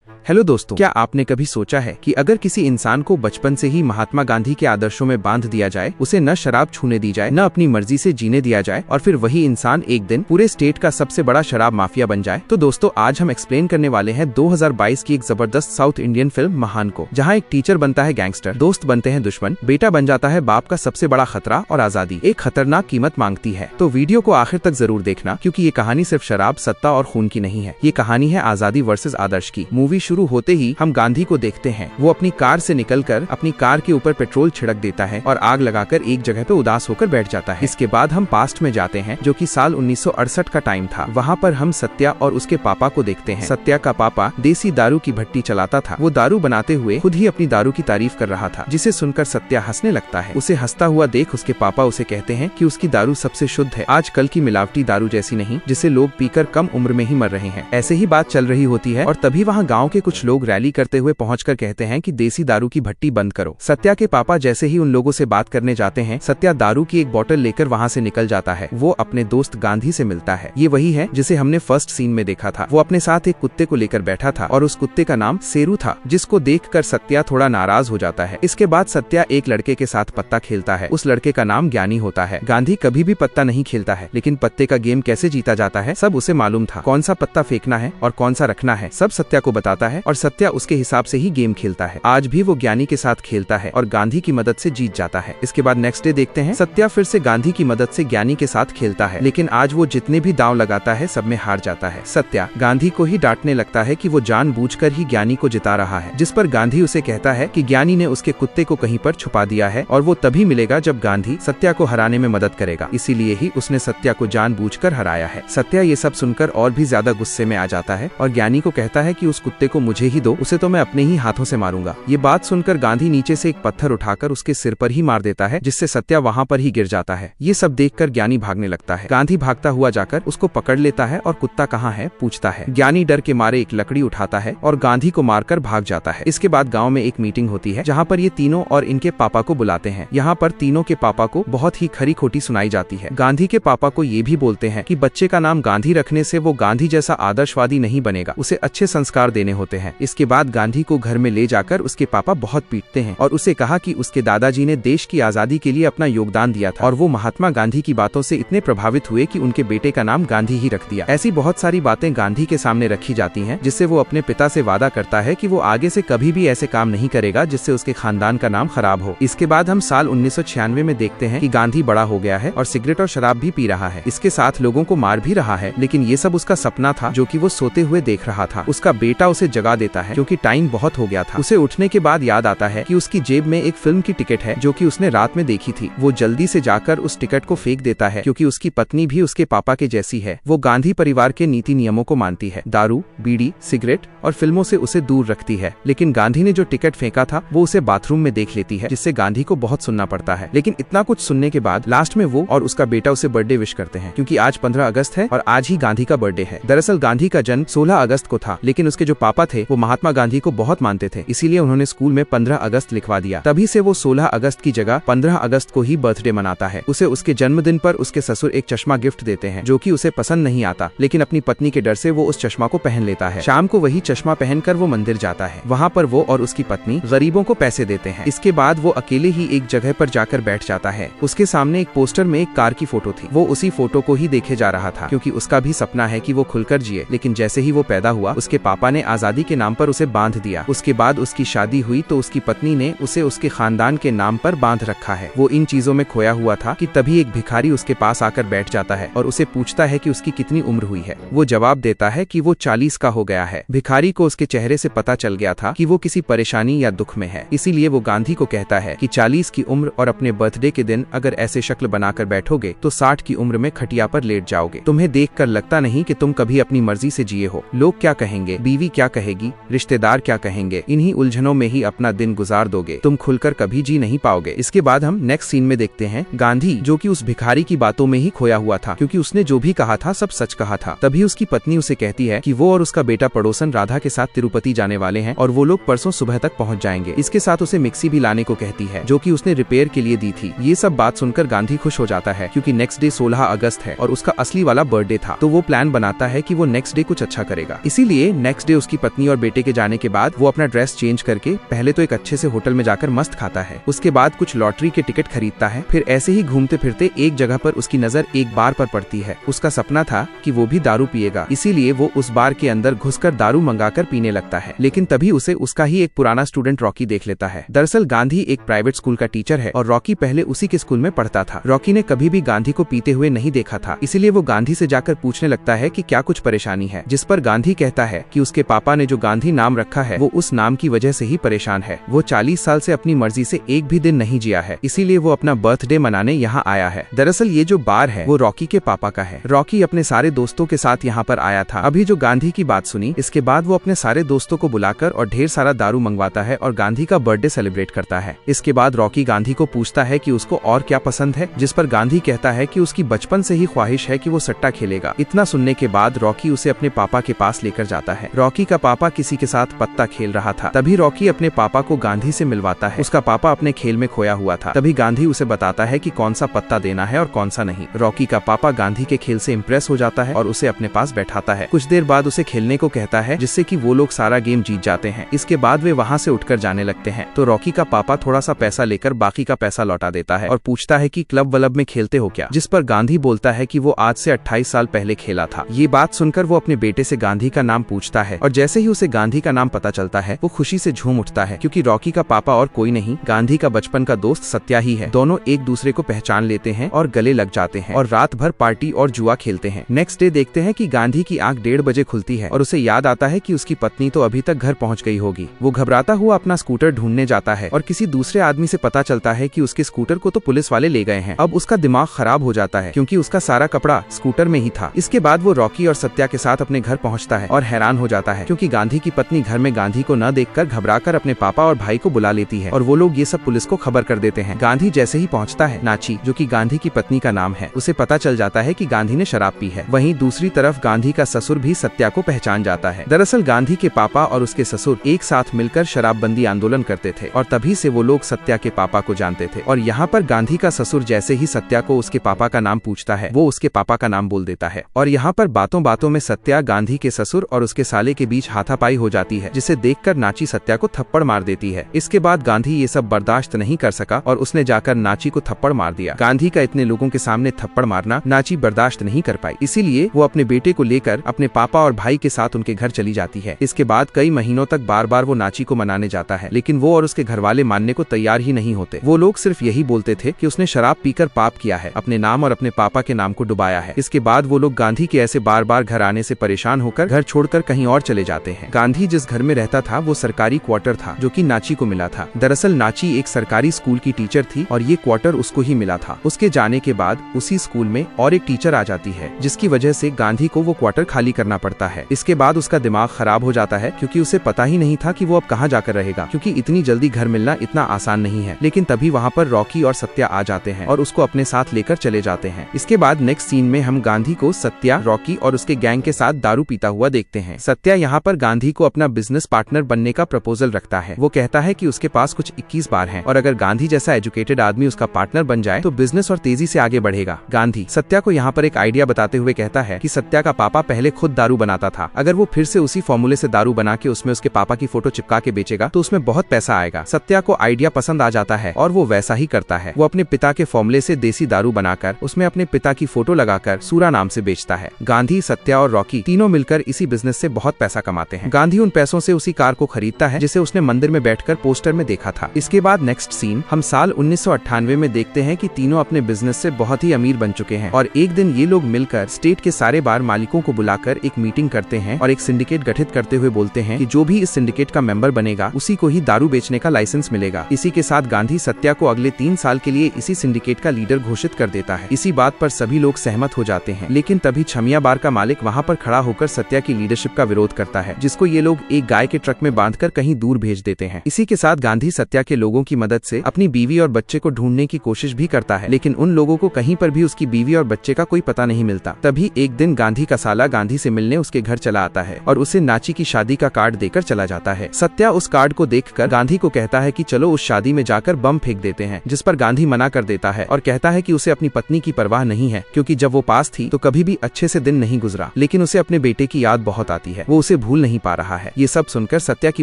Hello दोस्तों, क्या आपने कभी सोचा है कि अगर किसी इंसान को बचपन से ही महात्मा गांधी के आदर्शों में बांध दिया जाए, उसे न शराब छूने दी जाए, न अपनी मर्जी से जीने दिया जाए और फिर वही इंसान एक दिन पूरे स्टेट का सबसे बड़ा शराब माफिया बन जाए? तो दोस्तों, आज हम एक्सप्लेन करने वाले हैं 2022 की एक जबरदस्त साउथ इंडियन फिल्म महान को, जहाँ एक टीचर बनता है गैंगस्टर, दोस्त बनते हैं दुश्मन, बेटा बन जाता है बाप का सबसे बड़ा खतरा और आजादी एक खतरनाक कीमत मांगती है। तो वीडियो को आखिर तक जरूर देखना, क्योंकि ये कहानी सिर्फ शराब, सत्ता और खून की नहीं है। ये कहानी है आजादी वर्सेस आदर्श की। मूवी शुरू होते ही हम गांधी को देखते हैं। वो अपनी कार से निकलकर अपनी कार के ऊपर पेट्रोल छिड़क देता है और आग लगाकर एक जगह पे उदास होकर बैठ जाता है। इसके बाद हम पास्ट में जाते हैं, जो कि साल 1968 का टाइम था। वहाँ पर हम सत्या और उसके पापा को देखते हैं। सत्या का पापा देसी दारू की भट्टी चलाता था। वो दारू बनाते हुए खुद ही अपनी दारू की तारीफ कर रहा था, जिसे सुनकर सत्या हंसने लगता है। उसे हंसता हुआ देख उसके पापा उसे कहते हैं कि उसकी दारू सबसे शुद्ध है, आजकल की मिलावटी दारू जैसी नहीं, जिसे लोग पीकर कम उम्र में ही मर रहे हैं। ऐसे ही बात चल रही होती है और तभी वहाँ गाँव के कुछ लोग रैली करते हुए पहुंचकर कहते हैं कि देसी दारू की भट्टी बंद करो। सत्या के पापा जैसे ही उन लोगों से बात करने जाते हैं, सत्या दारू की एक बोतल लेकर वहां से निकल जाता है। वो अपने दोस्त गांधी से मिलता है। ये वही है जिसे हमने फर्स्ट सीन में देखा था। वो अपने साथ एक कुत्ते को लेकर बैठा था और उस कुत्ते का नाम शेरू था, जिसको देखकर सत्या थोड़ा नाराज हो जाता है। इसके बाद सत्या एक लड़के के साथ पत्ता खेलता है। उस लड़के का नाम ज्ञानी होता है। गांधी कभी भी पत्ता नहीं खेलता है, लेकिन पत्ते का गेम कैसे जीता जाता है सब उसे मालूम था। कौन सा पत्ता फेंकना है और कौन सा रखना है सब सत्या को बताता है और सत्या उसके हिसाब से ही गेम खेलता है। आज भी वो ज्ञानी के साथ खेलता है और गांधी की मदद से जीत जाता है। इसके बाद नेक्स्ट डे देखते हैं, सत्या फिर से गांधी की मदद से ज्ञानी के साथ खेलता है, लेकिन आज वो जितने भी दांव लगाता है सब में हार जाता है। सत्या गांधी को ही डांटने लगता है कि वो जानबूझकर ही ज्ञानी को जिता रहा है, जिस पर गांधी उसे कहता है कि ज्ञानी ने उसके कुत्ते को कहीं पर छुपा दिया है और वो तभी मिलेगा जब गांधी सत्या को हराने में मदद करेगा, इसीलिए ही उसने सत्या को जानबूझकर हराया है। सत्या ये सब सुनकर और भी ज्यादा गुस्से में आ जाता है और ज्ञानी को कहता है कि उस कुत्ते को मुझे ही दो, उसे तो मैं अपने ही हाथों से मारूंगा। ये बात सुनकर गांधी नीचे से एक पत्थर उठाकर उसके सिर पर ही मार देता है, जिससे सत्या वहां पर ही गिर जाता है। ये सब देखकर ज्ञानी भागने लगता है। गांधी भागता हुआ जाकर उसको पकड़ लेता है और कुत्ता कहाँ है पूछता है। ज्ञानी डर के मारे एक लकड़ी उठाता है और गांधी को मारकर भाग जाता है। इसके बाद गांव में एक मीटिंग होती है, जहाँ पर ये तीनों और इनके पापा को बुलाते हैं। यहाँ पर तीनों के पापा को बहुत ही खरी खोटी सुनाई जाती है। गांधी के पापा को ये भी बोलते हैं कि बच्चे का नाम गांधी रखने से वो गांधी जैसा आदर्शवादी नहीं बनेगा, उसे अच्छे संस्कार देने होते हैं। इसके बाद गांधी को घर में ले जाकर उसके पापा बहुत पीटते हैं और उसे कहा कि उसके दादाजी ने देश की आजादी के लिए अपना योगदान दिया था और वो महात्मा गांधी की बातों से इतने प्रभावित हुए कि उनके बेटे का नाम गांधी ही रख दिया। ऐसी बहुत सारी बातें गांधी के सामने रखी जाती हैं, जिससे वो अपने पिता से वादा करता है कि वो आगे से कभी भी ऐसे काम नहीं करेगा जिससे उसके खानदान का नाम खराब हो। इसके बाद हम साल 1996 में देखते हैं कि गांधी बड़ा हो गया है और सिगरेट और शराब भी पी रहा है। इसके साथ लोगों को मार भी रहा है, लेकिन ये सब उसका सपना था जो कि वो सोते हुए देख रहा था। उसका बेटा उसे जगा देता है क्योंकि टाइम बहुत हो गया था। उसे उठने के बाद याद आता है कि उसकी जेब में एक फिल्म की टिकट है जो कि उसने रात में देखी थी। वो जल्दी से जाकर उस टिकट को फेंक देता है, क्योंकि उसकी पत्नी भी उसके पापा के जैसी है। वो गांधी परिवार के नीति नियमों को मानती है, दारू, बीड़ी, सिगरेट और फिल्मों से उसे दूर रखती है। लेकिन गांधी ने जो टिकट फेंका था वो उसे बाथरूम में देख लेती है, जिससे गांधी को बहुत सुनना पड़ता है। लेकिन इतना कुछ सुनने के बाद लास्ट में वो और उसका बेटा उसे बर्थडे विश करते हैं, क्योंकि आज 15 अगस्त है और आज ही गांधी का बर्थडे है। दरअसल गांधी का जन्म 16 अगस्त को था, लेकिन उसके जो पापा थे वो महात्मा गांधी को बहुत मानते थे, इसीलिए उन्होंने स्कूल में 15 अगस्त लिखवा दिया। तभी से वो 16 अगस्त की जगह 15 अगस्त को ही बर्थडे मनाता है। उसे उसके जन्मदिन पर उसके ससुर एक चश्मा गिफ्ट देते हैं, जो कि उसे पसंद नहीं आता, लेकिन अपनी पत्नी के डर से वो उस चश्मा को पहन लेता है। शाम को वही चश्मा पहनकर वो मंदिर जाता है। वहाँ पर वो और उसकी पत्नी गरीबों को पैसे देते हैं। इसके बाद वो अकेले ही एक जगह पर जाकर बैठ जाता है। उसके सामने एक पोस्टर में एक कार की फोटो थी। वो उसी फोटो को ही देखे जा रहा था, क्योंकि उसका भी सपना है कि वो खुलकर जिए। लेकिन जैसे ही वो पैदा हुआ, उसके पापा ने आजादी के नाम पर उसे बांध दिया। उसके बाद उसकी शादी हुई तो उसकी पत्नी ने उसे उसके खानदान के नाम पर बांध रखा है। वो इन चीजों में खोया हुआ था कि तभी एक भिखारी उसके पास आकर बैठ जाता है और उसे पूछता है कि उसकी कितनी उम्र हुई है। वो जवाब देता है कि वो 40 का हो गया है। भिखारी को उसके चेहरे से पता चल गया था कि वो किसी परेशानी या दुख में है, इसीलिए वो गांधी को कहता है कि 40 की उम्र और अपने बर्थडे के दिन अगर ऐसे शक्ल बनाकर बैठोगे तो 60 की उम्र में खटिया पर लेट जाओगे। तुम्हें देखकर लगता नहीं कि तुम कभी अपनी मर्जी से जिए हो। लोग क्या कहेंगे, बीवी क्या कहेगी, रिश्तेदार क्या कहेंगे, इन्हीं उलझनों में ही अपना दिन गुजार दोगे। तुम खुलकर कभी जी नहीं पाओगे। इसके बाद हम नेक्स्ट सीन में देखते हैं गांधी, जो कि उस भिखारी की बातों में ही खोया हुआ था, क्योंकि उसने जो भी कहा था सब सच कहा था। तभी उसकी पत्नी उसे कहती है कि वो और उसका बेटा पड़ोसन राधा के साथ तिरुपति जाने वाले हैं और वो लोग परसों सुबह तक पहुंच जाएंगे। इसके साथ उसे मिक्सी भी लाने को कहती है, जो कि उसने रिपेयर के लिए दी थी। ये सब बात सुनकर गांधी खुश हो जाता है, क्योंकि नेक्स्ट डे 16 अगस्त है और उसका असली वाला बर्थडे था। तो वो प्लान बनाता है कि वो नेक्स्ट डे कुछ अच्छा करेगा। इसीलिए नेक्स्ट डे उसकी उसकी पत्नी और बेटे के जाने के बाद वो अपना ड्रेस चेंज करके पहले तो एक अच्छे से होटल में जाकर मस्त खाता है, उसके बाद कुछ लॉटरी के टिकट खरीदता है। फिर ऐसे ही घूमते फिरते एक जगह पर उसकी नजर एक बार पर पड़ती है। उसका सपना था कि वो भी दारू पिएगा, इसीलिए वो उस बार के अंदर घुसकर दारू मंगाकर पीने लगता है। लेकिन तभी उसे उसका ही एक पुराना स्टूडेंट रॉकी देख लेता है। दरअसल गांधी एक प्राइवेट स्कूल का टीचर है और रॉकी पहले उसी के स्कूल में पढ़ता था। रॉकी ने कभी भी गांधी को पीते हुए नहीं देखा था, इसीलिए वो गांधी से जाकर पूछने लगता है कि क्या कुछ परेशानी है, जिस पर गांधी कहता है कि उसके पापा ने जो गांधी नाम रखा है वो उस नाम की वजह से ही परेशान है। वो 40 साल से अपनी मर्जी से एक भी दिन नहीं जिया है, इसीलिए वो अपना बर्थडे मनाने यहाँ आया है। दरअसल ये जो बार है वो रॉकी के पापा का है। रॉकी अपने सारे दोस्तों के साथ यहाँ पर आया था। अभी जो गांधी की बात सुनी, इसके बाद वो अपने सारे दोस्तों को बुलाकर और ढेर सारा दारू मंगवाता है और गांधी का बर्थडे सेलिब्रेट करता है। इसके बाद रॉकी गांधी को पूछता है कि उसको और क्या पसंद है, जिस पर गांधी कहता है कि उसकी बचपन से ही ख्वाहिश है कि वो सट्टा खेलेगा। इतना सुनने के बाद रॉकी उसे अपने पापा के पास लेकर जाता है। रॉकी का पापा किसी के साथ पत्ता खेल रहा था, तभी रॉकी अपने पापा को गांधी से मिलवाता है। उसका पापा अपने खेल में खोया हुआ था, तभी गांधी उसे बताता है कि कौन सा पत्ता देना है और कौन सा नहीं। रॉकी का पापा गांधी के खेल से इम्प्रेस हो जाता है और उसे अपने पास बैठाता है। कुछ देर बाद उसे खेलने को कहता है, जिससे कि वो लोग सारा गेम जीत जाते हैं। इसके बाद वे वहाँ से उठकर जाने लगते हैं, तो रॉकी का पापा थोड़ा सा पैसा लेकर बाकी का पैसा लौटा देता है और पूछता है कि क्लब वलब में खेलते हो क्या, जिस पर गांधी बोलता है कि वो आज से 28 साल पहले खेला था। ये बात सुनकर वो अपने बेटे से गांधी का नाम पूछता है और जैसे ही उसे गांधी का नाम पता चलता है वो खुशी से झूम उठता है, क्योंकि रॉकी का पापा और कोई नहीं, गांधी का बचपन का दोस्त सत्या ही है। दोनों एक दूसरे को पहचान लेते हैं और गले लग जाते हैं और रात भर पार्टी और जुआ खेलते हैं। नेक्स्ट डे देखते हैं कि गांधी की आंख 1:30 बजे खुलती है और उसे याद आता है कि उसकी पत्नी तो अभी तक घर पहुंच गई होगी। वो घबराता हुआ अपना स्कूटर ढूंढने जाता है और किसी दूसरे आदमी से पता चलता है कि उसके स्कूटर को तो पुलिस वाले ले गए हैं। अब उसका दिमाग खराब हो जाता है, क्योंकि उसका सारा कपड़ा स्कूटर में ही था। इसके बाद वो रॉकी और सत्या के साथ अपने घर पहुंचता है और हैरान हो जाता है, क्योंकि गांधी की पत्नी घर में गांधी को न देखकर घबराकर अपने पापा और भाई को बुला लेती है और वो लोग ये सब पुलिस को खबर कर देते हैं। गांधी जैसे ही पहुंचता है, नाची, जो कि गांधी की पत्नी का नाम है, उसे पता चल जाता है कि गांधी ने शराब पी है। वहीं दूसरी तरफ गांधी का ससुर भी सत्या को पहचान जाता है। दरअसल गांधी के पापा और उसके ससुर एक साथ मिलकर शराबबंदी आंदोलन करते थे और तभी से वो लोग सत्या के पापा को जानते थे। और यहाँ पर गांधी का ससुर जैसे ही सत्या को उसके पापा का नाम पूछता है, वो उसके पापा का नाम बोल देता है और यहाँ पर बातों बातों में सत्या गांधी के ससुर और उसके साले के बीच हाथापाई हो जाती है, जिसे देखकर नाची सत्या को थप्पड़ मार देती है। इसके बाद गांधी ये सब बर्दाश्त नहीं कर सका और उसने जाकर नाची को थप्पड़ मार दिया। गांधी का इतने लोगों के सामने थप्पड़ मारना नाची बर्दाश्त नहीं कर पाई, इसीलिए वो अपने बेटे को लेकर अपने पापा और भाई के साथ उनके घर चली जाती है। इसके बाद कई महीनों तक बार बार वो नाची को मनाने जाता है, लेकिन वो और उसके घर वाले मानने को तैयार ही नहीं होते। वो लोग सिर्फ यही बोलते थे कि उसने शराब पीकर पाप किया है, अपने नाम और अपने पापा के नाम को डुबाया है। इसके बाद वो लोग गांधी के ऐसे बार बार घर आने से परेशान होकर घर छोड़कर कहीं और चले जाते हैं। गांधी जिस घर में रहता था वो सरकारी क्वार्टर था, जो कि नाची को मिला था। दरअसल नाची एक सरकारी स्कूल की टीचर थी और ये क्वार्टर उसको ही मिला था। उसके जाने के बाद उसी स्कूल में और एक टीचर आ जाती है, जिसकी वजह से गांधी को वो क्वार्टर खाली करना पड़ता है। इसके बाद उसका दिमाग खराब हो जाता है, क्योंकि उसे पता ही नहीं था कि वो अब कहाँ जाकर रहेगा, क्योंकि इतनी जल्दी घर मिलना इतना आसान नहीं है। लेकिन तभी वहाँ पर रॉकी और सत्या आ जाते हैं और उसको अपने साथ लेकर चले जाते हैं। इसके बाद नेक्स्ट सीन में हम गांधी को सत्या, रॉकी और उसके गैंग के साथ दारू पीता हुआ देखते हैं। सत्या यहाँ पर गांधी को अपना बिजनेस पार्टनर बनने का प्रपोजल रखता है। वो कहता है कि उसके पास कुछ 21 बार हैं और अगर गांधी जैसा एजुकेटेड आदमी उसका पार्टनर बन जाए तो बिजनेस और तेजी से आगे बढ़ेगा। गांधी सत्या को यहाँ पर एक आइडिया बताते हुए कहता है कि सत्या का पापा पहले खुद दारू बनाता था, अगर वो फिर से उसी फॉर्मूले से दारू बना के उसमें उसके पापा की फोटो चिपका के बेचेगा तो उसमें बहुत पैसा आएगा। सत्या को आइडिया पसंद आ जाता है और वो वैसा ही करता है। वो अपने पिता के फॉर्मूले से देसी दारू बनाकर उसमें अपने पिता की फोटो लगाकर सूरा नाम से बेचता है। गांधी, सत्या और रॉकी तीनों मिलकर इसी बिजनेस से बहुत पैसा कमाते हैं। गांधी उन पैसों से उसी कार को खरीदता है जिसे उसने मंदिर में बैठकर पोस्टर में देखा था। इसके बाद नेक्स्ट सीन हम साल 1998 में देखते हैं कि तीनों अपने बिजनेस से बहुत ही अमीर बन चुके हैं और एक दिन ये लोग मिलकर स्टेट के सारे बार मालिकों को बुलाकर एक मीटिंग करते हैं और एक सिंडिकेट गठित करते हुए बोलते हैं कि जो भी इस सिंडिकेट का मेंबर बनेगा उसी को ही दारू बेचने का लाइसेंस मिलेगा। इसी के साथ गांधी सत्या को अगले 3 साल के लिए इसी सिंडिकेट का लीडर घोषित कर देता है। इसी बात पर सभी लोग सहमत हो जाते हैं, लेकिन तभी छमिया बार का मालिक वहाँ पर खड़ा होकर सत्या की लीडरशिप का विरोध करता है, जिसको ये लोग एक गाय के ट्रक में बांधकर कहीं दूर भेज देते हैं। इसी के साथ गांधी सत्या के लोगों की मदद से अपनी बीवी और बच्चे को ढूंढने की कोशिश भी करता है, लेकिन उन लोगों को कहीं पर भी उसकी बीवी और बच्चे का कोई पता नहीं मिलता। तभी एक दिन गांधी का साला गांधी से मिलने उसके घर चला आता है और उसे नाची की शादी का कार्ड देकर चला जाता है। सत्या उस कार्ड को देखकर गांधी को कहता है कि चलो उस शादी में जाकर बम फेंक देते हैं, जिस पर गांधी मना कर देता है और कहता है कि उसे अपनी पत्नी की परवाह नहीं है, क्योंकि जब वो पास थी तो कभी भी अच्छे से दिन नहीं गुजरा, लेकिन उसे अपने बेटे की याद बहुत आती है। वो उसे भूल नहीं पा रहा है। ये सब सुनकर सत्या की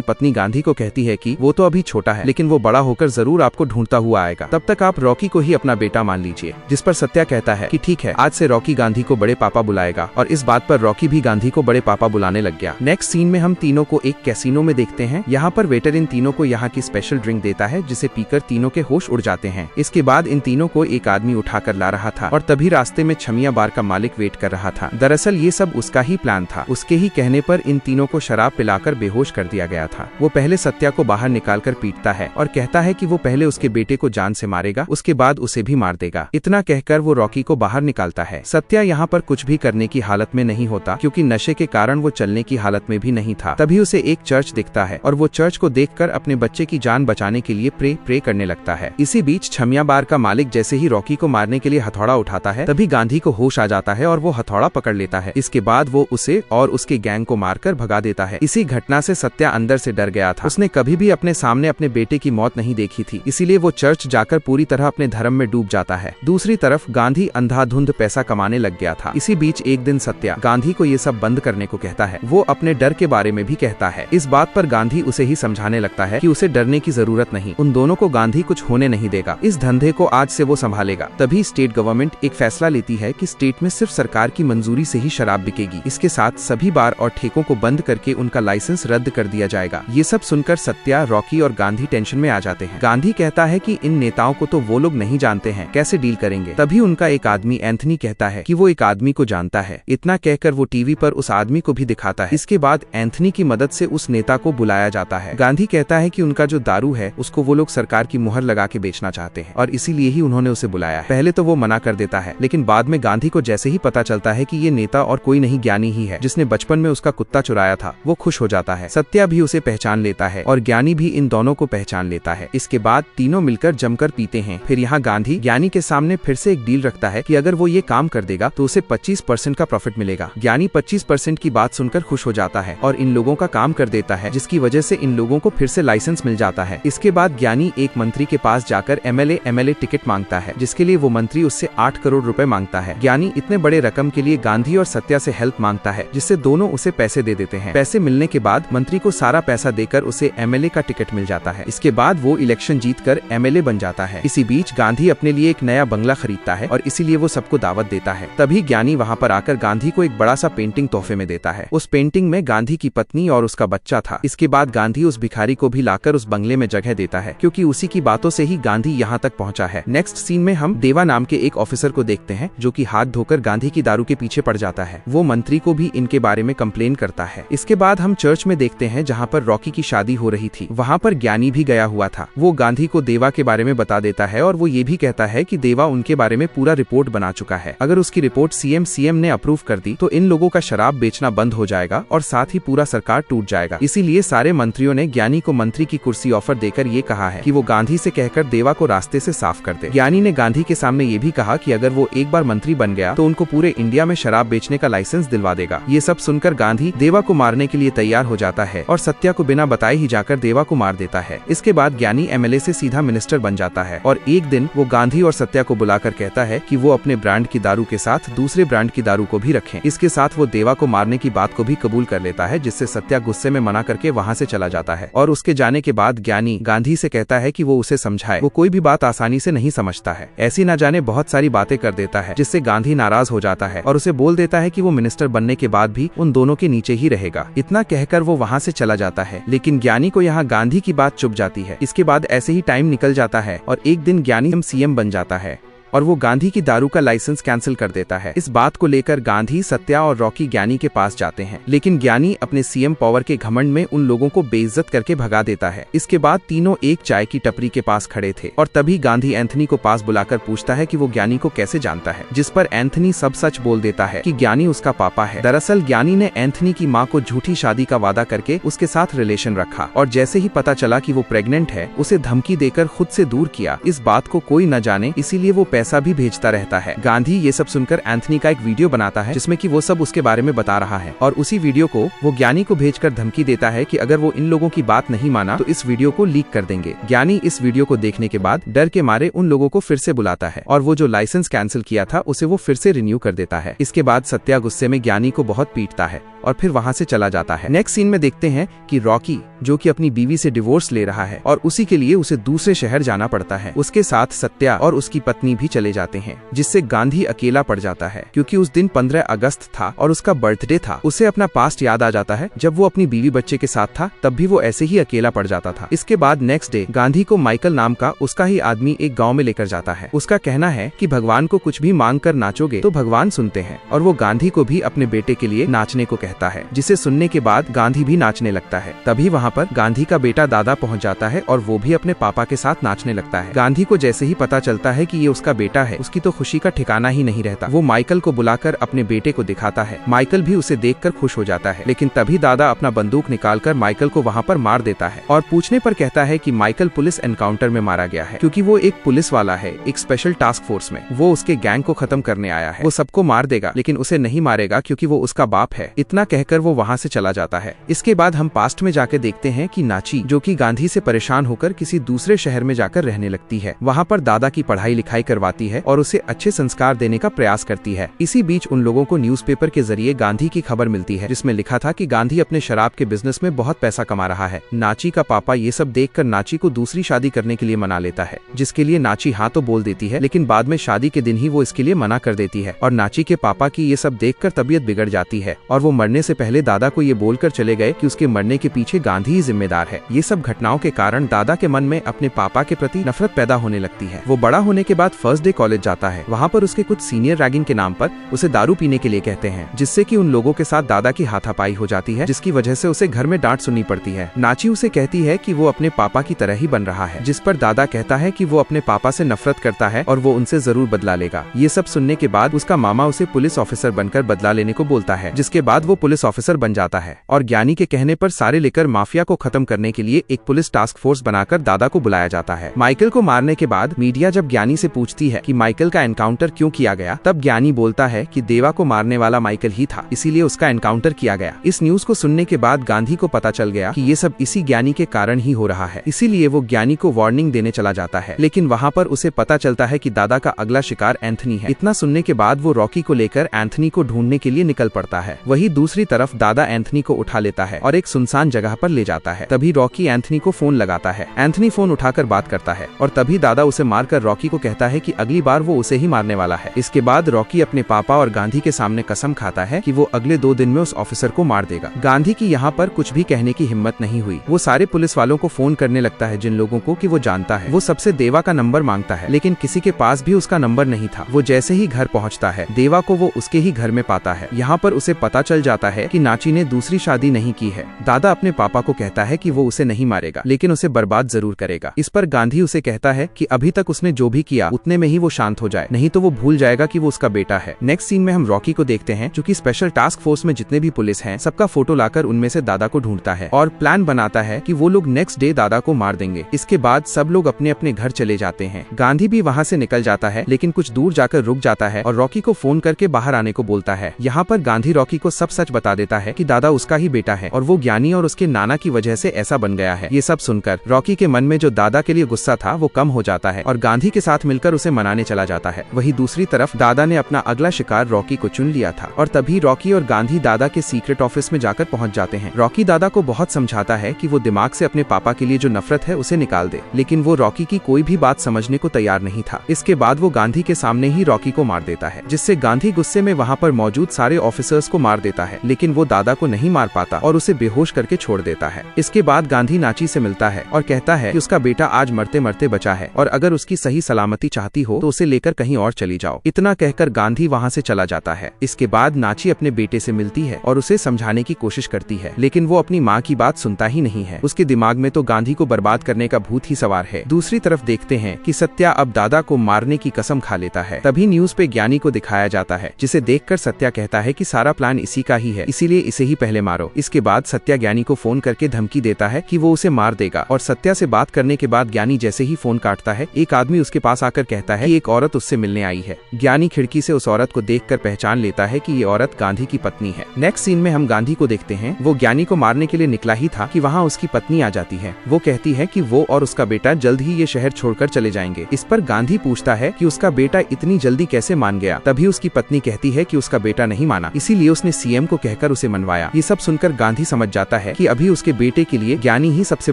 पत्नी गांधी को कहती है कि वो तो अभी छोटा है, लेकिन वो बड़ा होकर जरूर आपको ढूंढता हुआ आएगा, तब तक आप रॉकी को ही अपना बेटा मान लीजिए। जिस पर सत्या कहता है कि ठीक है, आज से रॉकी गांधी को बड़े पापा बुलाएगा, और इस बात पर रॉकी भी गांधी को बड़े पापा बुलाने लग गया। नेक्स्ट सीन में हम तीनों को एक कैसीनो में देखते हैं। यहाँ पर वेटर इन तीनों को यहाँ की स्पेशल ड्रिंक देता है, जिसे पीकर तीनों के होश उड़ जाते हैं। इसके बाद इन तीनों को एक आदमी उठाकर ला रहा था, और तभी रास्ते में छमिया बार का मालिक वेट कर रहा था। दरअसल ये सब उसका ही प्लान था। उसके ही कहने पर इन तीनों को शराब पिलाकर बेहोश कर दिया गया था। वो पहले सत्या को बाहर निकालकर पीटता है और कहता है कि वो पहले उसके बेटे को जान से मारेगा, उसके बाद उसे भी मार देगा। इतना कहकर वो रॉकी को बाहर निकालता है। सत्या यहाँ पर कुछ भी करने की हालत में नहीं होता, क्योंकि नशे के कारण वो चलने की हालत में भी नहीं था। तभी उसे एक चर्च दिखता है, और वो चर्च को देखकर अपने बच्चे की जान बचाने के लिए प्रे करने लगता है। इसी बीच छमिया बार का मालिक जैसे ही रॉकी को मारने के लिए हथौड़ा उठाता है, तभी गांधी को होश आ जाता है और वो हथौड़ा पकड़ लेता है। इसके बाद वो उसे और उसके गैंग को मारकर भगा देता है। इसी घटना से सत्या अंदर से डर गया था। उसने कभी भी अपने सामने अपने बेटे की मौत नहीं देखी थी, इसीलिए वो चर्च जाकर पूरी तरह अपने धर्म में डूब जाता है। दूसरी तरफ गांधी अंधाधुंध पैसा कमाने लग गया था। इसी बीच एक दिन सत्या गांधी को ये सब बंद करने को कहता है। वो अपने डर के बारे में भी कहता है। इस बात पर गांधी उसे ही समझाने लगता है कि उसे डरने की जरूरत नहीं, उन दोनों को गांधी कुछ होने नहीं देगा, इस धंधे को आज से वो संभालेगा। तभी स्टेट गवर्नमेंट एक फैसला लेती है कि स्टेट में सिर्फ सरकार की मंजूरी से ही शराब बिकेगी। इसके साथ सभी बार और ठेकों को बंद करके उनका लाइसेंस रद्द कर दिया जाएगा। ये सब सुनकर सत्या, रॉकी और गांधी टेंशन में आ जाते हैं। गांधी कहता है कि इन नेताओं को तो वो लोग नहीं जानते हैं, कैसे डील करेंगे। तभी उनका एक आदमी एंथनी कहता है कि वो एक आदमी को जानता है। इतना कहकर वो टीवी पर उस आदमी को भी दिखाता है। इसके बाद एंथनी की मदद से उस नेता को बुलाया जाता है। गांधी कहता है कि उनका जो दारू है उसको वो लोग सरकार की मुहर लगा के बेचना चाहते हैं, और इसीलिए ही उन्होंने उसे बुलाया है। पहले तो वो मना कर देता है, लेकिन बाद में गांधी को जैसे ही पता चलता है कि ये नेता और कोई नहीं ज्ञानी ही है, जिसने बचपन में उसका कुत्ता चुराया था, वो खुश हो जाता है। सत्या भी उसे पहचान लेता है और ज्ञानी भी इन दोनों को पहचान लेता है। इसके बाद तीनों मिलकर जमकर पीते हैं। फिर यहाँ गांधी ज्ञानी के सामने फिर से एक डील रखता है कि अगर वो ये काम कर देगा तो उसे 25% का प्रॉफिट मिलेगा। ज्ञानी 25% की बात सुनकर खुश हो जाता है और इन लोगों का काम कर देता है, जिसकी वजह से इन लोगों को फिर से लाइसेंस मिल जाता है। इसके बाद ज्ञानी एक मंत्री के पास जाकर एमएलए टिकट मांगता है, जिसके लिए वो मंत्री उससे 8 करोड़ रुपए मांगता है। ज्ञानी इतने बड़े रकम के लिए गांधी और सत्या से हेल्प मांगता है, जिससे दोनों उसे पैसे दे देते हैं। पैसे मिलने के बाद मंत्री को सारा पैसा देकर उसे एमएलए का टिकट मिल जाता है। इसके बाद वो इलेक्शन जीतकर एमएलए बन जाता है। इसी बीच गांधी अपने लिए एक नया बंगला खरीदता है और इसीलिए वो सबको दावत देता है। तभी ज्ञानी वहाँ पर आकर गांधी को एक बड़ा सा पेंटिंग तोहफे में देता है। उस पेंटिंग में गांधी की पत्नी और उसका बच्चा था। इसके बाद गांधी उस भिखारी को भी लाकर उस बंगले में जगह देता है, क्योंकि उसी की बातों से ही गांधी यहाँ तक पहुँचा है। नेक्स्ट सीन में हम देवा नाम के एक ऑफिसर को देखते हैं, जो कि हाथ धोकर गांधी की दारू के पीछे पड़ जाता है। वो मंत्री को भी इनके बारे में कंप्लेन करता है। इसके बाद हम चर्च में देखते हैं, जहाँ पर रॉकी की शादी हो रही थी। वहाँ पर ज्ञानी भी गया हुआ था। वो गांधी को देवा के बारे में बता देता है और वो ये भी कहता है कि देवा उनके बारे में पूरा रिपोर्ट बना चुका है। अगर उसकी रिपोर्ट सीएम ने अप्रूव कर दी तो इन लोगों का शराब बेचना बंद हो जाएगा और साथ ही पूरा सरकार टूट जाएगा। इसीलिए सारे मंत्रियों ने ज्ञानी को मंत्री की कुर्सी ऑफर देकर ये कहा है कि वो गांधी से कहकर देवा को रास्ते से साफ कर दे। ज्ञानी ने गांधी के सामने ये भी कहा कि अगर वो एक बार मंत्री बन गया तो उनको पूरे इंडिया में शराब बेचने का लाइसेंस दिलवा देगा। ये सब सुनकर गांधी देवा को मारने के लिए तैयार हो जाता है और सत्या को बिना बताए ही जाकर देवा को मार देता है। इसके बाद ज्ञानी एमएलए से सीधा मिनिस्टर बन जाता है और एक दिन वो गांधी और सत्या को बुलाकर कहता है कि वो अपने ब्रांड की दारू के साथ दूसरे ब्रांड की दारू को भी रखें। इसके साथ वो देवा को मारने की बात को भी कबूल कर लेता है, जिससे सत्या गुस्से में मना करके वहाँ से चला जाता है। और उसके जाने के बाद ज्ञानी गांधी से कहता है कि वो उसे समझाए। वो कोई भी बात आसानी से नहीं समझता है, ऐसी न जाने बहुत सारी बातें कर देता है, जिससे गांधी नाराज हो जाता है और उसे बोल देता है कि वो मिनिस्टर बनने के बाद भी उन दोनों के नीचे ही रहेगा। इतना कहकर वो वहाँ से चला जाता है, लेकिन ज्ञानी को यहाँ गांधी की बात चुभ जाती है। इसके बाद ऐसे ही टाइम निकल जाता है और एक दिन ज्ञानी सीएम बन जाता है और वो गांधी की दारू का लाइसेंस कैंसिल कर देता है। इस बात को लेकर गांधी, सत्या और रॉकी ज्ञानी के पास जाते हैं, लेकिन ज्ञानी अपने सीएम पावर के घमंड में उन लोगों को बेइज्जत करके भगा देता है। इसके बाद तीनों एक चाय की टपरी के पास खड़े थे और तभी गांधी एंथनी को पास बुलाकर पूछता है कि वो ज्ञानी को कैसे जानता है, जिस पर एंथनी सब सच बोल देता है कि ज्ञानी उसका पापा है। दरअसल ज्ञानी ने एंथनी की माँ को झूठी शादी का वादा करके उसके साथ रिलेशन रखा और जैसे ही पता चला कि वो प्रेग्नेंट है, उसे धमकी देकर खुद से दूर किया। इस बात को कोई न जाने, इसीलिए वो पैसा भी भेजता रहता है। गांधी ये सब सुनकर एंथनी का एक वीडियो बनाता है जिसमें कि वो सब उसके बारे में बता रहा है और उसी वीडियो को वो ज्ञानी को भेजकर धमकी देता है कि अगर वो इन लोगों की बात नहीं माना तो इस वीडियो को लीक कर देंगे। ज्ञानी इस वीडियो को देखने के बाद डर के मारे उन लोगों को फिर से बुलाता है और वो जो लाइसेंस कैंसिल किया था उसे वो फिर से रिन्यू कर देता है। इसके बाद सत्या गुस्से में ज्ञानी को बहुत पीटता है और फिर वहाँ से चला जाता है। नेक्स्ट सीन में देखते हैं कि रॉकी जो कि अपनी बीवी से डिवोर्स ले रहा है और उसी के लिए उसे दूसरे शहर जाना पड़ता है। उसके साथ सत्या और उसकी पत्नी भी चले जाते हैं, जिससे गांधी अकेला पड़ जाता है क्योंकि उस दिन 15 अगस्त था और उसका बर्थडे था। उसे अपना पास्ट याद आ जाता है, जब वो अपनी बीवी बच्चे के साथ था तब भी वो ऐसे ही अकेला पड़ जाता था। इसके बाद नेक्स्ट डे गांधी को माइकल नाम का उसका ही आदमी एक गाँव में लेकर जाता है। उसका कहना है कि भगवान को कुछ भी मांग कर नाचोगे तो भगवान सुनते हैं और वो गांधी को भी अपने बेटे के लिए नाचने को कहता है, जिसे सुनने के बाद गांधी भी नाचने लगता है। तभी वहाँ पर गांधी का बेटा दादा पहुँच जाता है और वो भी अपने पापा के साथ नाचने लगता है। गांधी को जैसे ही पता चलता है कि ये उसका बेटा है, उसकी तो खुशी का ठिकाना ही नहीं रहता। वो माइकल को बुलाकर अपने बेटे को दिखाता है। माइकल भी उसे देखकर खुश हो जाता है, लेकिन तभी दादा अपना बंदूक निकालकर माइकल को वहाँ पर मार देता है और पूछने पर कहता है कि माइकल पुलिस एनकाउंटर में मारा गया है क्योंकि वो एक पुलिस वाला है, एक स्पेशल टास्क फोर्स में। वो उसके गैंग को खत्म करने आया है। वो सबको मार देगा लेकिन उसे नहीं मारेगा क्योंकि वो उसका बाप है। इतना कहकर वो वहाँ से चला जाता है। इसके बाद हम पास्ट में जाकर देखते हैं कि नाची जो कि गांधी से परेशान होकर किसी दूसरे शहर में जाकर रहने लगती है। वहाँ पर दादा की पढ़ाई लिखाई करवाती है और उसे अच्छे संस्कार देने का प्रयास करती है। इसी बीच उन लोगों को न्यूज़पेपर के जरिए गांधी की खबर मिलती है जिसमें लिखा था कि गांधी अपने शराब के बिजनेस में बहुत पैसा कमा रहा है। नाची का पापा ये सब देखकर नाची को दूसरी शादी करने के लिए मना लेता है, जिसके लिए नाची हाँ तो बोल देती है, लेकिन बाद में शादी के दिन ही वो इसके लिए मना कर देती है और नाची के पापा की ये सब देखकर तबीयत बिगड़ जाती है और वो मरने से पहले दादा को ये बोलकर चले गए कि उसके मरने के पीछे गांधी ही जिम्मेदार है। ये सब घटनाओं के कारण दादा के मन में अपने पापा के प्रति नफरत पैदा होने लगती है। वो बड़ा होने के बाद फर्स्ट डे कॉलेज जाता है। वहाँ पर उसके कुछ सीनियर रैगिंग के नाम पर उसे दारू पीने के लिए कहते हैं, जिससे कि उन लोगों के साथ दादा की हाथापाई हो जाती है, जिसकी वजह से उसे घर में डांट सुननी पड़ती है। नाची उसे कहती है कि वो अपने पापा की तरह ही बन रहा है, जिस पर दादा कहता है कि वो अपने पापा से नफरत करता है और वो उनसे जरूर बदला लेगा। ये सब सुनने के बाद उसका मामा उसे पुलिस ऑफिसर बनकर बदला लेने को बोलता है, जिसके बाद वो पुलिस ऑफिसर बन जाता है और ज्ञानी के कहने पर सारे लेकर माफिया को खत्म करने के लिए एक पुलिस टास्क फोर्स बनाकर दादा को बुलाया जाता है। माइकल को मारने के बाद मीडिया जब ज्ञानी से पूछती है कि माइकल का एनकाउंटर क्यों किया गया, तब ज्ञानी बोलता है कि देवा को मारने वाला माइकल ही था, इसीलिए उसका एनकाउंटर किया गया। इस न्यूज को सुनने के बाद गांधी को पता चल गया कि ये सब इसी ज्ञानी के कारण ही हो रहा है, इसीलिए वो ज्ञानी को वार्निंग देने चला जाता है। लेकिन वहाँ पर उसे पता चलता है कि दादा का अगला शिकार एंथनी है। इतना सुनने के बाद वो रॉकी को लेकर एंथनी को ढूंढने के लिए निकल पड़ता है। वही दूसरी तरफ दादा एंथनी को उठा लेता है और एक सुनसान जगह पर ले जाता है। तभी रॉकी एंथनी को फोन लगाता है। एंथनी फोन उठाकर बात करता है और तभी दादा उसे मारकर रॉकी को कहता है कि अगली बार वो उसे ही मारने वाला है। इसके बाद रॉकी अपने पापा और गांधी के सामने कसम खाता है कि वो अगले 2 दिन में उस ऑफिसर को मार देगा। गांधी की यहाँ पर कुछ भी कहने की हिम्मत नहीं हुई। वो सारे पुलिस वालों को फोन करने लगता है जिन लोगों को कि वो जानता है। वो सबसे देवा का नंबर मांगता है, लेकिन किसी के पास भी उसका नंबर नहीं था। वो जैसे ही घर पहुँचता है, देवा को वो उसके ही घर में पाता है। यहाँ पर उसे पता चल जाता है कि नाची ने दूसरी शादी नहीं की है। दादा अपने पापा को कहता है कि वो उसे नहीं मारेगा, लेकिन उसे बर्बाद जरूर करेगा। इस पर गांधी उसे कहता है कि अभी तक उसने जो भी किया उतने में ही वो शांत हो जाए, नहीं तो वो भूल जाएगा कि वो उसका बेटा है। नेक्स्ट सीन में हम रॉकी को देखते हैं, जो कि स्पेशल टास्क फोर्स में जितने भी पुलिस हैं सबका फोटो लाकर उनमें से दादा को ढूंढता है और प्लान बनाता है कि वो लोग नेक्स्ट डे दादा को मार देंगे। इसके बाद सब लोग अपने अपने घर चले जाते हैं। गांधी भी वहाँ से निकल जाता है, लेकिन कुछ दूर जाकर रुक जाता है और रॉकी को फोन करके बाहर आने को बोलता है। यहाँ पर गांधी रॉकी को सब सच बता देता है कि दादा उसका ही बेटा है और वो ज्ञानी और उसके नाना की वजह से ऐसा बन गया है। ये सब सुनकर रॉकी के मन में जो दादा के लिए गुस्सा था वो कम हो जाता है और गांधी के साथ मिलकर उसे मनाने चला जाता है। वही दूसरी तरफ दादा ने अपना अगला शिकार रॉकी को चुन लिया था और तभी रॉकी और गांधी दादा के सीक्रेट ऑफिस में जाकर पहुंच जाते हैं। रॉकी दादा को बहुत समझाता है कि वो दिमाग से अपने पापा के लिए जो नफरत है उसे निकाल दे, लेकिन वो रॉकी की कोई भी बात समझने को तैयार नहीं था। इसके बाद वो गांधी के सामने ही रॉकी को मार देता है, जिससे गांधी गुस्से में वहाँ पर मौजूद सारे ऑफिसर्स को मार देता है, लेकिन वो दादा को नहीं मार पाता और उसे बेहोश करके छोड़ देता है। इसके बाद गांधी नाची से मिलता है और कहता है कि उसका बेटा आज मरते मरते बचा है और अगर उसकी सही सलामती चाहती हो तो उसे लेकर कहीं और चली जाओ। इतना कहकर गांधी वहाँ से चला जाता है। इसके बाद नाची अपने बेटे से मिलती है और उसे समझाने की कोशिश करती है, लेकिन वो अपनी माँ की बात सुनता ही नहीं है। उसके दिमाग में तो गांधी को बर्बाद करने का भूत ही सवार है। दूसरी तरफ देखते हैं कि सत्या अब दादा को मारने की कसम खा लेता है। तभी न्यूज पे ज्ञानी को दिखाया जाता है, जिसे देखकर सत्या कहता है कि सारा प्लान इसी का ही है, इसीलिए इसे ही पहले मारो। इसके बाद सत्या ज्ञानी को फोन करके धमकी देता है कि वो उसे मार देगा और सत्या से बात करने के बाद ज्ञानी जैसे ही फोन काटता है, एक आदमी उसके पास आकर कहता देखता है कि एक औरत उससे मिलने आई है। ज्ञानी खिड़की से उस औरत को देखकर पहचान लेता है कि ये औरत गांधी की पत्नी है। नेक्स्ट सीन में हम गांधी को देखते हैं। वो ज्ञानी को मारने के लिए निकला ही था कि वहाँ उसकी पत्नी आ जाती है। वो कहती है कि वो और उसका बेटा जल्द ही ये शहर छोड़कर चले जाएंगे। इस पर गांधी पूछता है कि उसका बेटा इतनी जल्दी कैसे मान गया। तभी उसकी पत्नी कहती है कि उसका बेटा नहीं माना, इसीलिए उसने सीएम को कहकर उसे मनवाया। ये सब सुनकर गांधी समझ जाता है कि अभी उसके बेटे के लिए ज्ञानी ही सबसे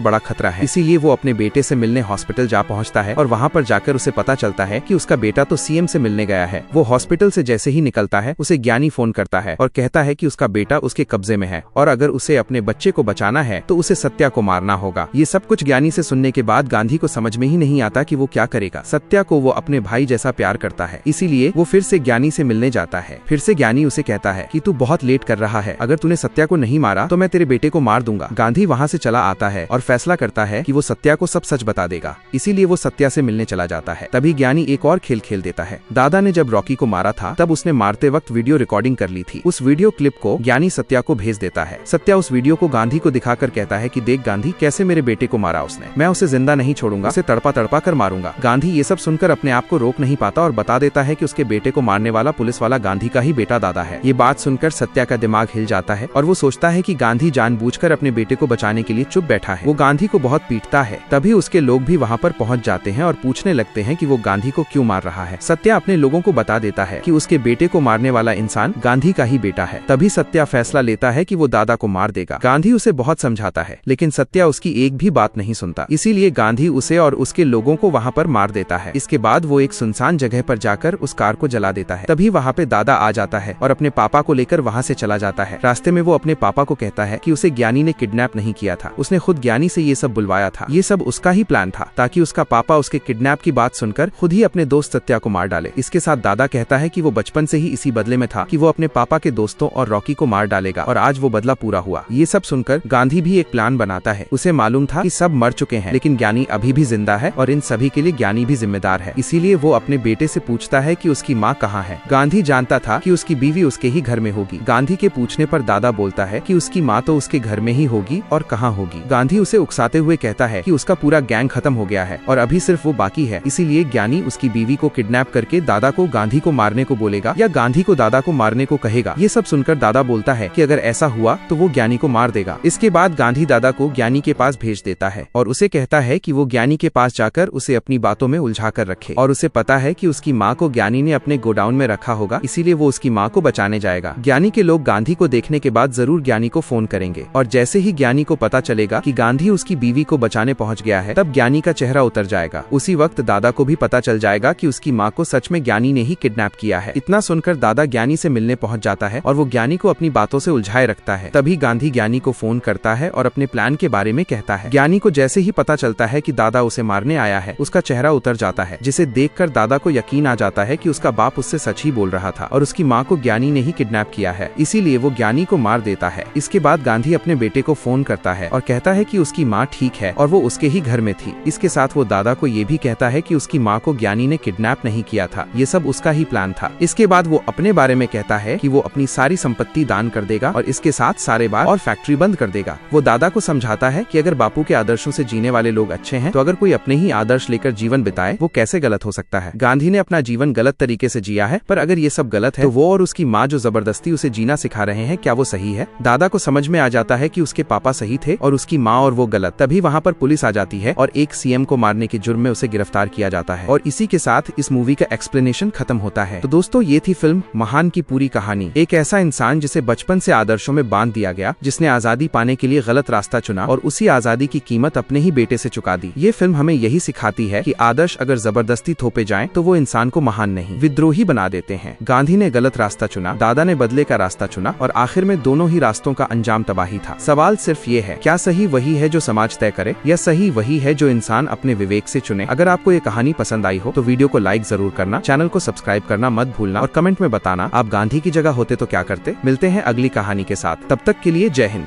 बड़ा खतरा है। इसीलिए वो अपने बेटे से मिलने हॉस्पिटल जा पहुंचता है और वहाँ पर जाकर उसे पता चलता है कि उसका बेटा तो सीएम से मिलने गया है। वो हॉस्पिटल से जैसे ही निकलता है उसे ज्ञानी फोन करता है और कहता है कि उसका बेटा उसके कब्जे में है और अगर उसे अपने बच्चे को बचाना है तो उसे सत्या को मारना होगा। ये सब कुछ ज्ञानी से सुनने के बाद गांधी को समझ में ही नहीं आता कि वो क्या करेगा। सत्या को वो अपने भाई जैसा प्यार करता है, इसीलिए वो फिर से ज्ञानी से मिलने जाता है। फिर से ज्ञानी उसे कहता है कि तू बहुत लेट कर रहा है, अगर तूने सत्या को नहीं मारा तो मैं तेरे बेटे को मार दूंगा। गांधी वहाँ से चला आता है और फैसला करता है कि वो सत्या को सब सच बता देगा, इसीलिए वो सत्या से मिलने चला जाता है। तभी ज्ञानी एक और खेल खेल देता है। दादा ने जब रॉकी को मारा था तब उसने मारते वक्त वीडियो रिकॉर्डिंग कर ली थी। उस वीडियो क्लिप को ज्ञानी सत्या को भेज देता है। सत्या उस वीडियो को गांधी को दिखाकर कहता है कि देख गांधी, कैसे मेरे बेटे को मारा उसने, मैं उसे जिंदा नहीं छोड़ूंगा, उसे तड़पा तड़पा कर मारूंगा। गांधी ये सब सुनकर अपने आप को रोक नहीं पाता और बता देता है कि उसके बेटे को मारने वाला पुलिस वाला गांधी का ही बेटा दादा है। ये बात सुनकर सत्या का दिमाग हिल जाता है और वो सोचता है कि गांधी जानबूझकर अपने बेटे को बचाने के लिए चुप बैठा है। वो गांधी को बहुत पीटता है। तभी उसके लोग भी वहाँ पर पहुँच जाते हैं और पूछने लगते हैं कि वो गांधी को क्यों मार रहा है। सत्या अपने लोगों को बता देता है कि उसके बेटे को मारने वाला इंसान गांधी का ही बेटा है। तभी सत्या फैसला लेता है कि वो दादा को मार देगा। गांधी उसे बहुत समझाता है लेकिन सत्या उसकी एक भी बात नहीं सुनता, इसीलिए गांधी उसे और उसके लोगों को वहाँ पर मार देता है। इसके बाद वो एक सुनसान जगह पर जाकर उस कार को जला देता है। तभी वहाँ पे दादा आ जाता है और अपने पापा को लेकर वहाँ से चला जाता है। रास्ते में वो अपने पापा को कहता है कि उसे ज्ञानी ने किडनैप नहीं किया था, उसने खुद ज्ञानी से ये सब बुलवाया था। ये सब उसका ही प्लान था ताकि उसका पापा उसके किडनैप की बात सुनकर खुद ही अपने दोस्त सत्या को मार डाले। इसके साथ दादा कहता है कि वो बचपन से ही इसी बदले में था कि वो अपने पापा के दोस्तों और रॉकी को मार डालेगा और आज वो बदला पूरा हुआ। ये सब सुनकर गांधी भी एक प्लान बनाता है। उसे मालूम था कि सब मर चुके हैं लेकिन ज्ञानी अभी भी जिंदा है और इन सभी के लिए ज्ञानी भी जिम्मेदार है, इसीलिए वो अपने बेटे से पूछता है कि उसकी माँ कहाँ है। गांधी जानता था कि उसकी बीवी उसके ही घर में होगी। गांधी के पूछने पर दादा बोलता है कि उसकी माँ तो उसके घर में ही होगी और कहाँ होगी। गांधी उसे उकसाते हुए कहता है कि उसका पूरा गैंग खत्म हो गया है और अभी सिर्फ वो बाकी है, इसीलिए ज्ञानी उसकी बीवी को किडनैप करके दादा को गांधी को मारने को बोलेगा या गांधी को दादा को मारने को कहेगा। ये सब सुनकर दादा बोलता है कि अगर ऐसा हुआ तो वो ज्ञानी को मार देगा। इसके बाद गांधी दादा को ज्ञानी के पास भेज देता है और उसे कहता है कि वो ज्ञानी के पास जाकर उसे अपनी बातों में उलझा कर रखे और उसे पता है कि उसकी माँ को ज्ञानी ने अपने गोडाउन में रखा होगा, इसीलिए वो उसकी माँ को बचाने जाएगा। ज्ञानी के लोग गांधी को देखने के बाद जरूर ज्ञानी को फोन करेंगे और जैसे ही ज्ञानी को पता चलेगा कि गांधी उसकी बीवी को बचाने पहुंच गया है तब ज्ञानी का चेहरा उतर जाएगा। उसी वक्त दादा को भी पता चल जाएगा कि उसकी माँ को सच में ज्ञानी ने ही किडनैप किया है। इतना सुनकर दादा ज्ञानी से मिलने पहुंच जाता है और वो ज्ञानी को अपनी बातों से उलझाए रखता है। तभी गांधी ज्ञानी को फोन करता है और अपने प्लान के बारे में कहता है। ज्ञानी को जैसे ही पता चलता है कि दादा उसे मारने आया है उसका चेहरा उतर जाता है, जिसे देखकर दादा को यकीन आ जाता है कि उसका बाप उससे सच ही बोल रहा था और उसकी माँ को ज्ञानी ने ही किडनैप किया है, इसीलिए वो ज्ञानी को मार देता है। इसके बाद गांधी अपने बेटे को फोन करता है और कहता है कि उसकी माँ ठीक है और वो उसके ही घर में थी। इसके साथ वो दादा को ये भी कहता है कि उसकी माँ को ज्ञानी ने किडनैप नहीं किया था, ये सब उसका ही प्लान था। इसके बाद वो अपने बारे में कहता है कि वो अपनी सारी संपत्ति दान कर देगा और इसके साथ सारे बार और फैक्ट्री बंद कर देगा। वो दादा को समझाता है कि अगर बापू के आदर्शों से जीने वाले लोग अच्छे हैं तो अगर कोई अपने ही आदर्श लेकर जीवन बिताए वो कैसे गलत हो सकता है। गांधी ने अपना जीवन गलत तरीके से जिया है, पर अगर ये सब गलत है तो वो और उसकी माँ जो जबरदस्ती उसे जीना सिखा रहे हैं क्या वो सही है। दादा को समझ में आ जाता है कि उसके पापा सही थे और उसकी माँ और वो गलत। तभी वहाँ पर पुलिस आ जाती है और एक सीएम को मारने के जुर्म में उसे गिरफ्तार किया जाता है और इसी के साथ इस मूवी का एक्सप्लेनेशन खत्म होता है। तो दोस्तों ये थी फिल्म महान की पूरी कहानी। एक ऐसा इंसान जिसे बचपन से आदर्शों में बांध दिया गया, जिसने आजादी पाने के लिए गलत रास्ता चुना और उसी आजादी की कीमत अपने ही बेटे से चुका दी। ये फिल्म हमें यही सिखाती है कि आदर्श अगर जबरदस्ती थोपे जाएं तो वो इंसान को महान नहीं विद्रोही बना देते हैं। गांधी ने गलत रास्ता चुना, दादा ने बदले का रास्ता चुना और आखिर में दोनों ही रास्तों का अंजाम तबाही था। सवाल सिर्फ ये है, क्या सही वही है जो समाज तय करे या सही वही है जो इंसान अपने विवेक से चुने। अगर आपको ये कहानी पसंद आई हो तो वीडियो को लाइक जरूर करना, चैनल को सब्सक्राइब करना मत भूलना और कमेंट में बताना आप गांधी की जगह होते तो क्या करते। मिलते हैं अगली कहानी के साथ, तब तक के लिए जय हिंद।